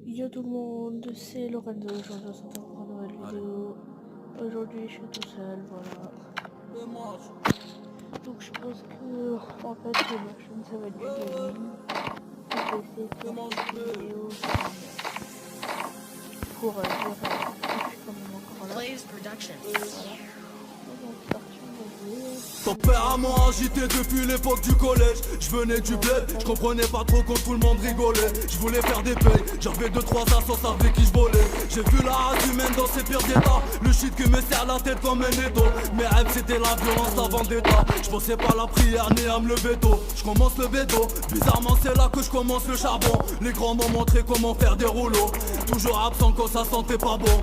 Yo tout le monde, c'est Lorenzo, aujourd'hui on se retrouve pour une nouvelle vidéo. Aujourd'hui je suis tout seul, voilà. Donc je pense que en fait ma chaîne ça va être du gaming. Je vais essayer de faire des vidéos pour dire je suis quand même encore là. Voilà. Donc c'est parti, on va jouer. Tempérament agité depuis l'époque du collège. Je venais du bled, je comprenais pas trop quand tout le monde rigolait. Je voulais faire des payes, j'avais 2-3 assos avec qui je volais. J'ai vu la race humaine dans ses pires états. Le shit qui me serre la tête comme un étau. Mes rêves c'était la violence, la vendetta. Je pensais pas à la prière ni à me lever tôt. Je commence le bédo, bizarrement c'est là que je commence le charbon. Les grands m'ont montré comment faire des rouleaux. Toujours absent quand ça sentait pas bon.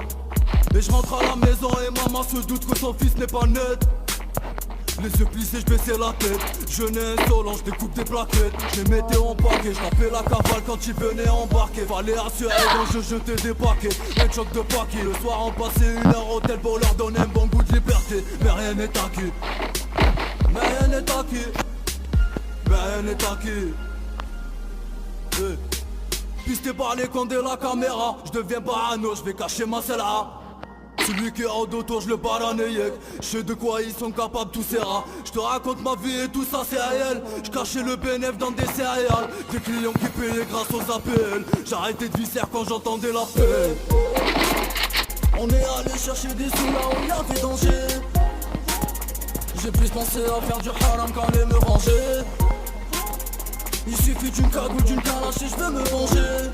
Et je rentre à la maison et maman se doute que son fils n'est pas net. Les yeux plissés, je baissais la tête. Je n'ai insolent, je découpe des plaquettes. Je les mettais en paquet, je tapais la cavale quand ils venaient embarquer. Fallait assurer donc je jetais des paquets. Un choc de paquets. Le soir on passait 1 heure au tel pour leur donner un bon goût de liberté. Mais rien n'est acquis. Mais rien n'est acquis. Mais rien n'est acquis. Pisté par les condés la caméra. Je deviens parano, je vais cacher ma celle-là. Celui qui est en d'autour, je le baraneyek. Je sais de quoi ils sont capables tous ces rats. Je te raconte ma vie et tout ça c'est réel. Je cachais le bénéf dans des céréales. Des clients qui payaient grâce aux APL. J'arrêtais de viscère quand j'entendais la paix. On est allé chercher des sous là où il y avait danger. J'ai plus pensé à faire du haram qu'à aller me ranger. Il suffit d'une cagoule, d'une calache et je veux me venger.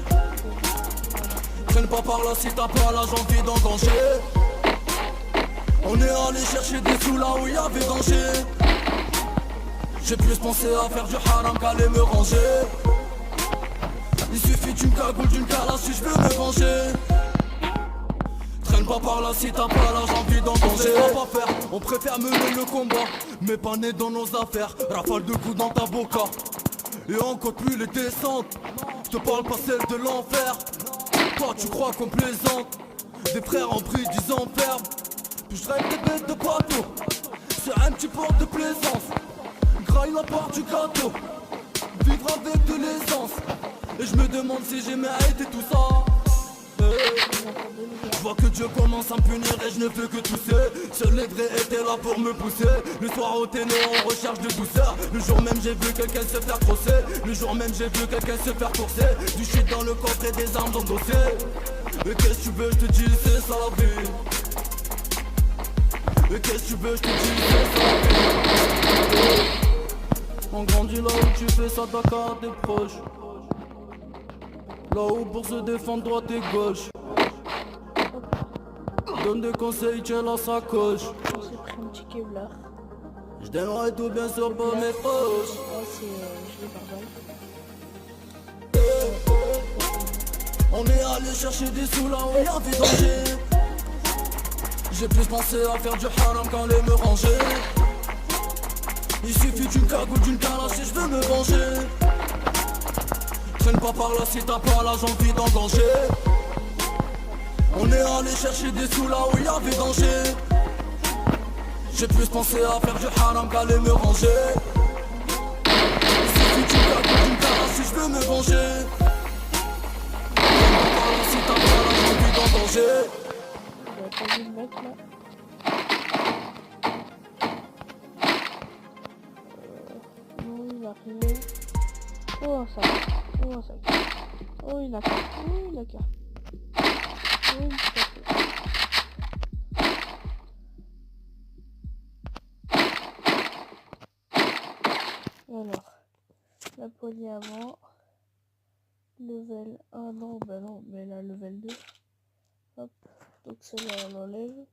Traîne pas par là si t'as pas la envie d'engranger. On est allé chercher des sous là où il y avait danger. J'ai plus pensé à faire du haram qu'à aller me ranger. Il suffit d'une cagoule, d'une calache si je veux me venger. Traîne pas par là si t'as pas la envie d'engranger. On va pas faire, on préfère mener le combat. Mais pas né dans nos affaires, rafale de coups dans ta boca. Et on compte plus les descentes. Je te parle pas celle de l'enfer. Toi tu crois qu'on plaisante. Des frères en prix 10 ans ferme. Puis je rêve des bêtes de bateau. C'est un petit port de plaisance. Graille la part du gâteau. Vivre avec de l'essence. Et je me demande si j'ai mérité tout ça. Je vois que Dieu commence à me punir et je ne peux que tousser. Seuls les vrais étaient là pour me pousser. Le soir au ténor en recherche de douceur. Le jour même j'ai vu quelqu'un se faire crosser. Le jour même j'ai vu quelqu'un se faire courser. Du shit dans le coffre et des armes dans le dossier. Et qu'est-ce que tu veux, je te dis, c'est ça la vie. Et qu'est-ce que tu veux, je te dis, c'est ça la vie. On grandit là où tu fais ça, ta carte des proches. Là où pour se défendre droite et gauche. Donne des conseils, tiens la sacoche. On s'est pris un petit Kevlar. Je donnerai tout bien sûr pour mes proches. Oh c'est gilet pare-balles. On est allé chercher des sous là où il y avait danger. J'ai plus pensé à faire du haram qu'à aller me ranger. Il suffit d'une cagoule, d'une calache et je veux me venger. Traîne pas par là si t'as pas la envie d'engranger. On est allé chercher des sous là où il y avait danger. J'ai plus pensé à faire du haram qu'à aller me ranger. Il suffit d'une cagoule, d'une calache si je veux me venger. Si t'as pas la envie d'engranger. J'avais pas vu le mec là. Non, il a rien. Oh ça. Oh ça. Oh il a qu'à. Oh il a qu'à. Oh il a qu'à. Alors, la poignée avant. Level 1, non, bah non, mais la level 2. Hop, donc celle-là on l'enlève.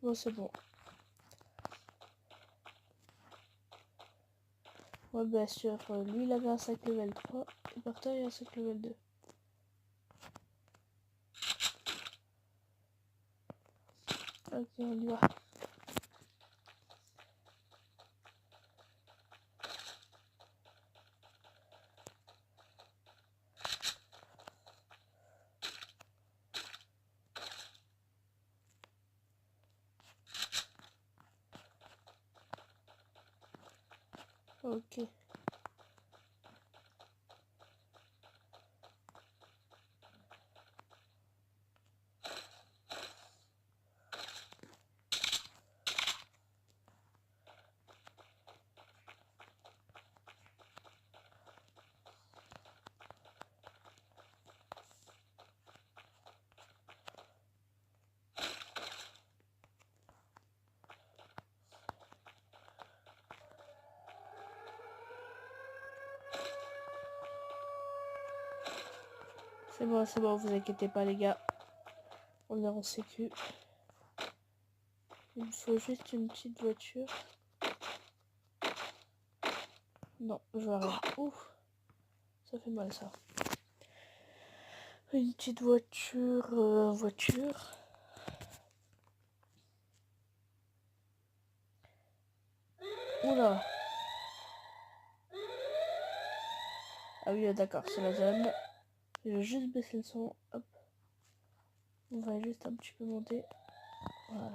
Bon, c'est bon. Ouais, bien sûr, lui il avait un sac level 3 et par terre il y a un sac level 2. Ok, on y va. Ok. C'est bon, vous inquiétez pas les gars. On est en sécu. Il me faut juste une petite voiture. Non, je vois rien. Ouf, ça fait mal ça. Une petite voiture, Oula. Ah oui, d'accord, c'est la zone. Je vais juste baisser le son. Hop. On va juste un petit peu monter. Voilà.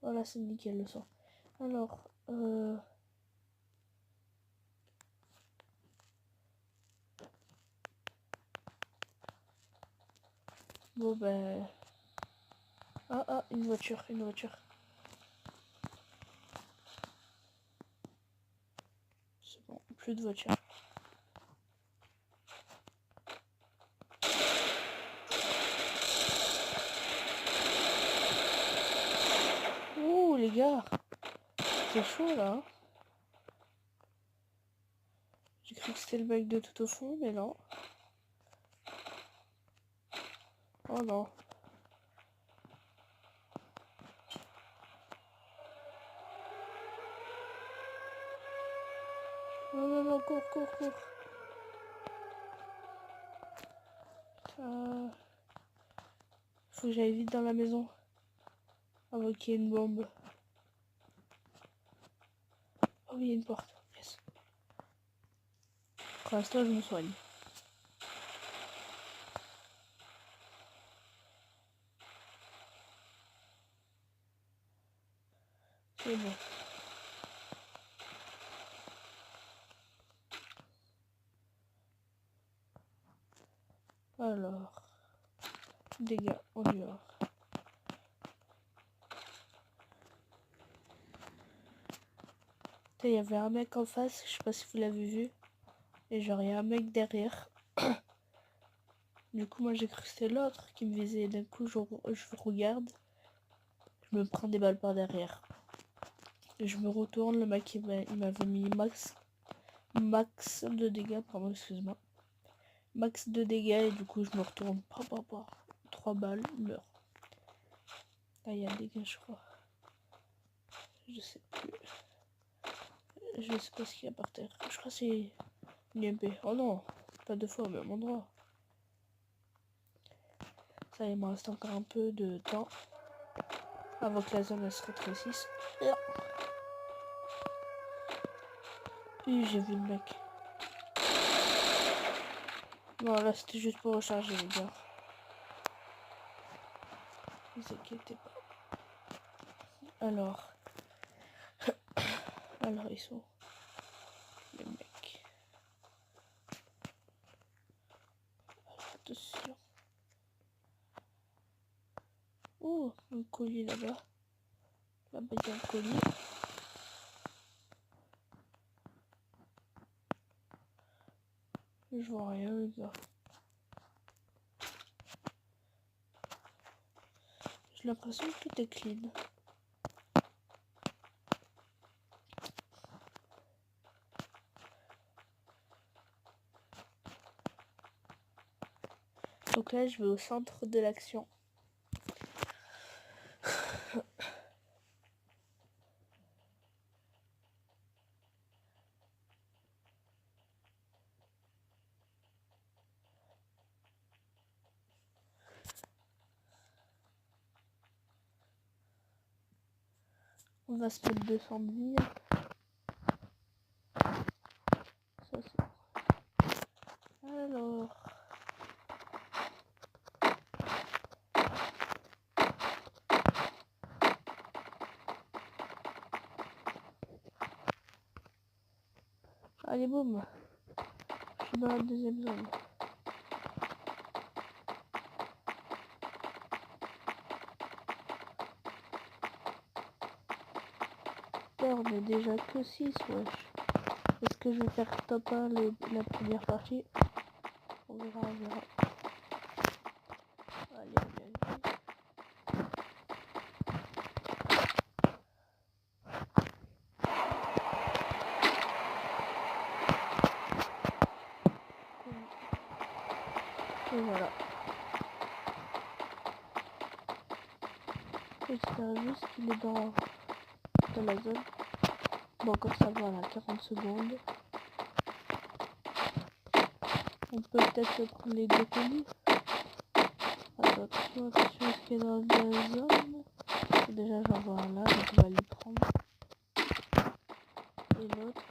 Voilà, c'est nickel le son. Alors, bon ben... Ah, une voiture. C'est bon, plus de voiture. Ouh, les gars. C'est chaud là. Hein. J'ai cru que c'était le mec de tout au fond, mais non. Oh non. Non, cours. Faut que j'aille vite dans la maison. Avant qu'il y ait une bombe. Oh oui, il y a une porte. Yes. Pour l'instant, je me soigne. C'est bon. Alors, dégâts en dehors. Il y avait un mec en face, je sais pas si vous l'avez vu. Et genre, il y a un mec derrière. Du coup, moi j'ai cru que c'était l'autre qui me visait. D'un coup, je regarde. Je me prends des balles par derrière. Et je me retourne, le mec il m'avait mis max de dégâts, pardon, excuse-moi. Max de dégâts et du coup je me retourne. 3 balles, meurt. Là il y a des dégâts je crois. Je sais plus. Je sais pas ce qu'il y a par terre. Je crois que c'est une MP. Oh non, pas deux fois au même endroit. Ça il me reste encore un peu de temps. Avant que la zone elle se rétrécisse. Oui, j'ai vu le mec. Non, là c'était juste pour recharger les gars. Ne vous inquiétez pas. Alors, ils sont les mecs. Alors, attention. Oh, un colis là-bas. Là-bas, il y a un colis. Je vois rien, les gars. J'ai l'impression que tout est clean. Donc là, je vais au centre de l'action. On va se mettre 200 de vie. Ça, c'est bon. Alors... Allez, boum. Je suis dans la deuxième zone. Là, on est déjà que 6, wesh. Est-ce que je vais faire top 1 la première partie? On verra. Allez. Et voilà. J'espère juste qu'il est dans la zone. Bon, encore ça va là, 40 secondes. On peut peut-être prendre les deux colis. Attention, est-ce qu'il est dans la zone? Déjà j'en vois un là, donc on va les prendre. Et l'autre.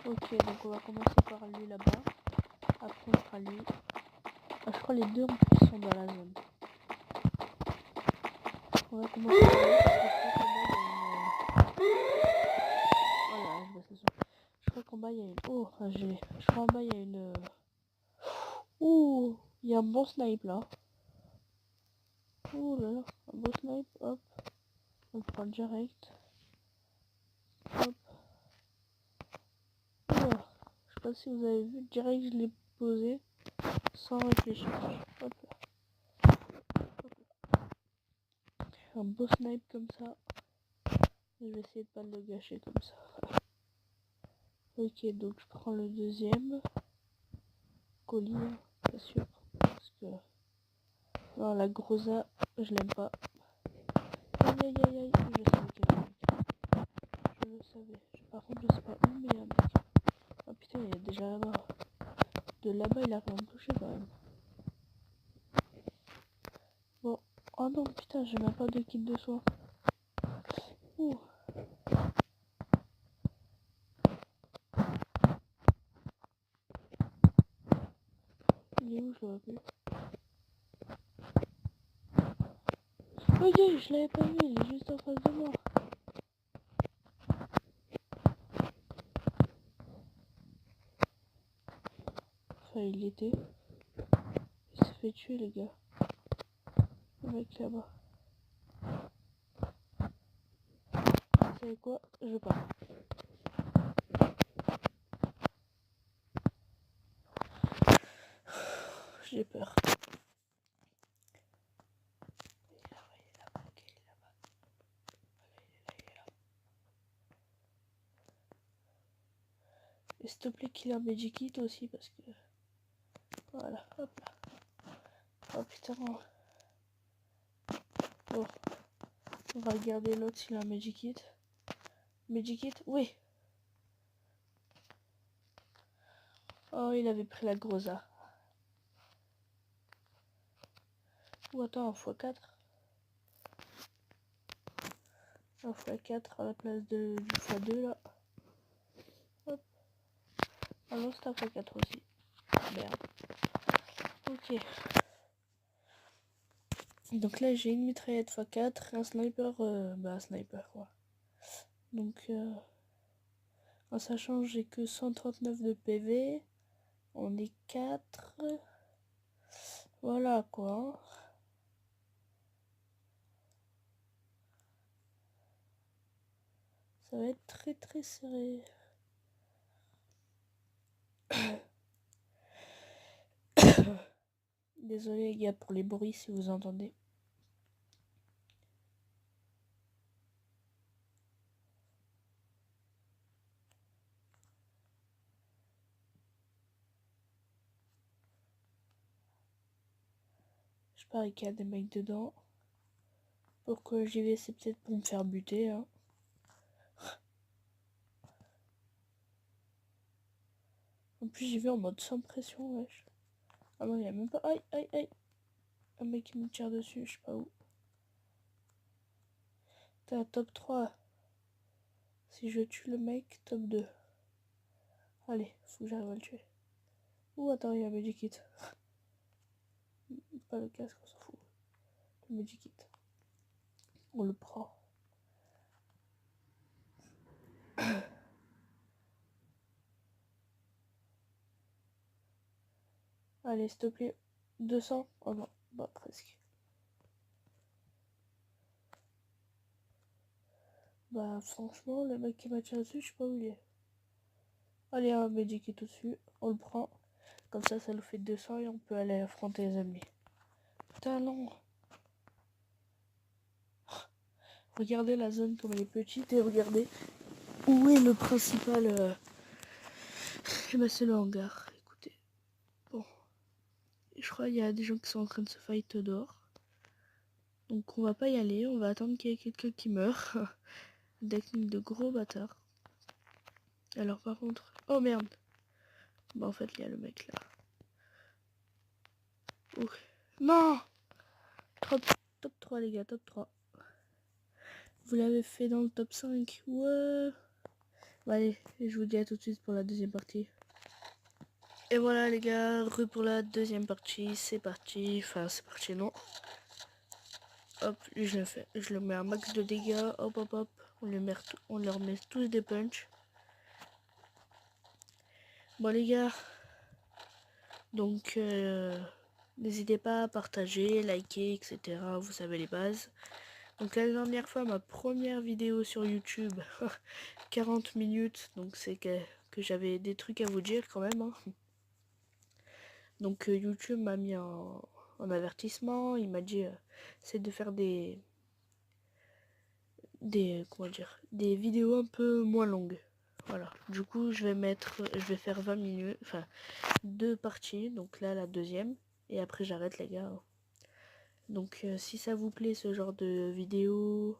Ok, donc on va commencer par lui là-bas. Après on fera lui. Ah, je crois les deux en plus sont dans la zone. On va commencer par lui parce que je crois qu'en bas il y a une... Voilà, je crois qu'en bas il y a une... Oh, je crois en bas il y a une... Ouh, il y a un bon snipe là. Oh là là, un beau snipe, hop. On le prend direct. Hop. Oh, je sais pas si vous avez vu, direct je l'ai posé sans réfléchir. Hop là. Hop là. Un beau snipe comme ça. Je vais essayer de pas le gâcher comme ça. Ok, donc je prends le deuxième colis, hein, pas sûr. Parce que... Non, la grosa, je l'aime pas. Aïe aïe aïe aïe, je savais qu'il y avait un mec. Je le savais. Par contre, je sais pas où, mais il y a un mec. Oh putain, il est déjà là-bas. De là-bas, il a rien touché quand même. Bon. Oh non, putain, j'ai même pas de kit de soin. Ouh. Il est où, je l'aurais vu. Ok, je l'avais pas vu, il est juste en face de moi. Enfin, il était. Il s'est fait tuer, les gars. Le mec là-bas. Vous savez quoi? Je pars. J'ai peur. Et s'il te plaît qu'il ait un Medikit aussi parce que... Voilà, hop là. Oh putain. Bon. On va regarder l'autre s'il a un Medikit. Medikit? Oui. Oh, il avait pris la grosa. Ou attends, un x4. Un x4 à la place du x2 là. Hop. Ah non, c'est un x4 aussi. Merde. Ok. Donc là, j'ai une mitraillette x4, un sniper, un sniper quoi. Donc, en sachant que j'ai que 139 de PV, on est 4. Voilà quoi. Ça va être très très serré. Désolé les gars pour les bruits si vous entendez. Je parie qu'il y a des mecs dedans. Pourquoi j'y vais, c'est peut-être pour me faire buter. Hein. En plus j'y vais en mode sans pression, wesh. Ah non, il y a même pas... Aïe, aïe, aïe. Un mec qui me tire dessus, je sais pas où. T'es à top 3. Si je tue le mec, top 2. Allez, faut que j'arrive à le tuer. Ouh, attends, il y a un medikit. Pas le casque, on s'en fout. Le medikit. On le prend. Allez, s'il te plaît. 200. Oh non, bah presque. Bah franchement, le mec qui m'a tiré dessus, je sais pas où il est. Allez, un medikit au-dessus. On le prend. Comme ça nous fait 200 et on peut aller affronter les ennemis. Putain, non. Regardez la zone comme elle est petite et regardez où est le principal. Et bah c'est le hangar. je crois qu'il y a des gens qui sont en train de se fight dehors. Donc on va pas y aller, on va attendre qu'il y ait quelqu'un qui meure. Technique de gros bâtard. Alors par contre... Oh merde. Bah en fait il y a le mec là. Ouh. Non. Top 3 les gars, top 3. Vous l'avez fait dans le top 5. Ouais. Bah, allez, je vous dis à tout de suite pour la deuxième partie. Et voilà les gars, pour la deuxième partie, c'est parti. Enfin c'est parti non. Hop, lui je le fais. Je le mets un max de dégâts. Hop hop hop. On leur met tous des punch. Bon les gars. Donc n'hésitez pas à partager, liker, etc. Vous savez les bases. Donc la dernière fois, ma première vidéo sur YouTube, 40 minutes. Donc c'est que j'avais des trucs à vous dire quand même. Hein. Donc YouTube m'a mis en avertissement. Il m'a dit c'est de faire des vidéos un peu moins longues. Voilà. Du coup je vais faire 20 minutes. Enfin 2 parties. Donc là la deuxième. Et après j'arrête les gars. Donc si ça vous plaît ce genre de vidéo,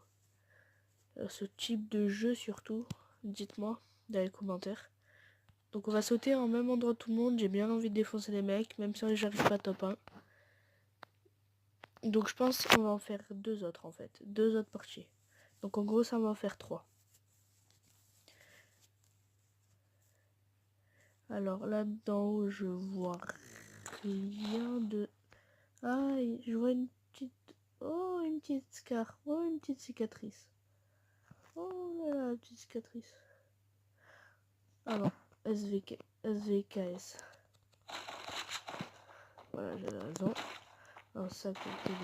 ce type de jeu surtout, dites-moi dans les commentaires. Donc on va sauter en même endroit tout le monde, j'ai bien envie de défoncer les mecs, même si j'arrive pas top 1. Donc je pense qu'on va en faire 2 autres en fait, 2 autres parties. Donc en gros ça va en faire 3. Alors là d'en haut je vois rien de... Ah je vois une petite... Oh une petite scar, oh une petite cicatrice. Oh là là, petite cicatrice. Ah non, SVKS. Voilà, j'avais raison. Un sac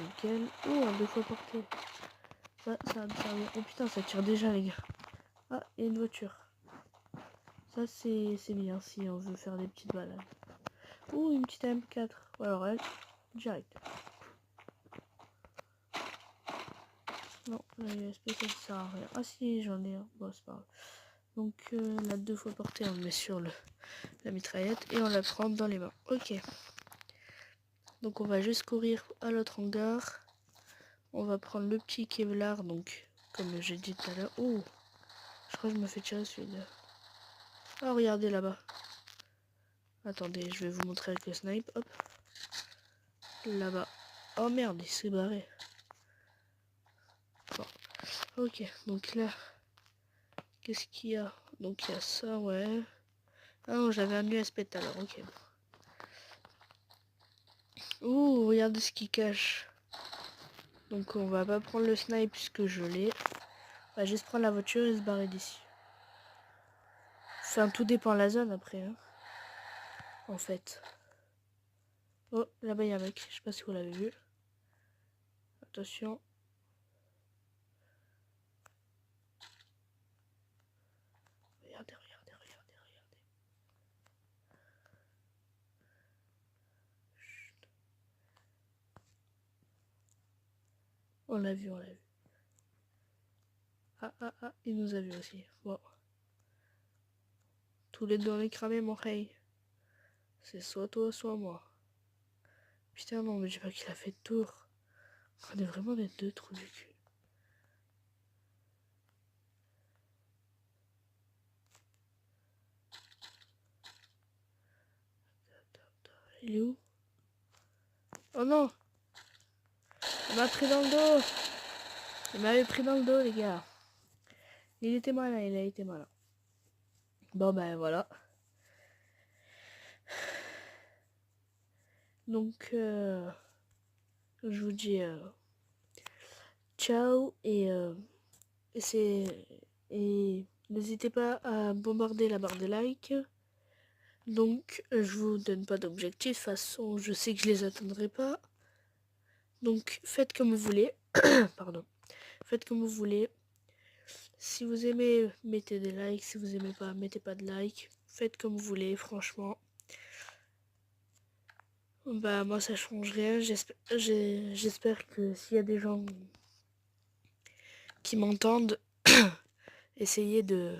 nickel. Oh, un 2 fois porté. Ça va me servir. Oh putain, ça tire déjà, les gars. Ah, il y a une voiture. Ça, c'est bien si on veut faire des petites balades. Oh, une petite M4. Alors, elle, direct. Non, la USP, ça ne sert à rien. Ah si, j'en ai un. Bon, c'est pas grave. Donc, la 2 fois portée, on le met sur la mitraillette et on la prend dans les mains. Ok. Donc, on va juste courir à l'autre hangar. On va prendre le petit Kevlar, donc, comme j'ai dit tout à l'heure. Oh, je crois que je me fais tirer celui-là. Ah, regardez là-bas. Attendez, je vais vous montrer avec le snipe. Hop. Là-bas. Oh merde, il s'est barré. Bon. Ok, donc là, qu'est-ce qu'il y a? Donc il y a ça, ouais. Ah non, j'avais un USP tout à l'heure, ok. Ouh, regardez ce qu'il cache. Donc on va pas prendre le snipe puisque je l'ai. On va juste prendre la voiture et se barrer d'ici. Enfin, tout dépend de la zone après. Hein. En fait. Oh, là-bas il y a un mec. Je sais pas si vous l'avez vu. Attention. Regardez. Chut. On l'a vu. Ah, il nous a vu aussi. Bon. Tous les deux on est cramés, mon rey. C'est soit toi, soit moi. Putain, non, mais j'ai pas qu'il a fait le tour. On est vraiment des 2 trous du cul. Il est où? Oh non! Il m'a pris dans le dos! Il m'avait pris dans le dos, les gars. Il était malin, il a été malin. Bon, ben voilà. Donc, je vous dis ciao et n'hésitez pas à bombarder la barre de like. Donc, je vous donne pas d'objectif. De toute façon, je sais que je les atteindrai pas. Donc, faites comme vous voulez. Pardon. Faites comme vous voulez. Si vous aimez, mettez des likes. Si vous aimez pas, mettez pas de like. Faites comme vous voulez, franchement. Bah, moi, ça change rien. J'espère que s'il y a des gens qui m'entendent, essayez de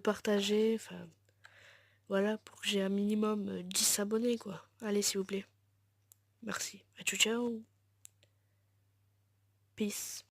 partager. Enfin, voilà, pour que j'ai un minimum 10 abonnés, quoi. Allez, s'il vous plaît. Merci. Ciao, ciao. Peace.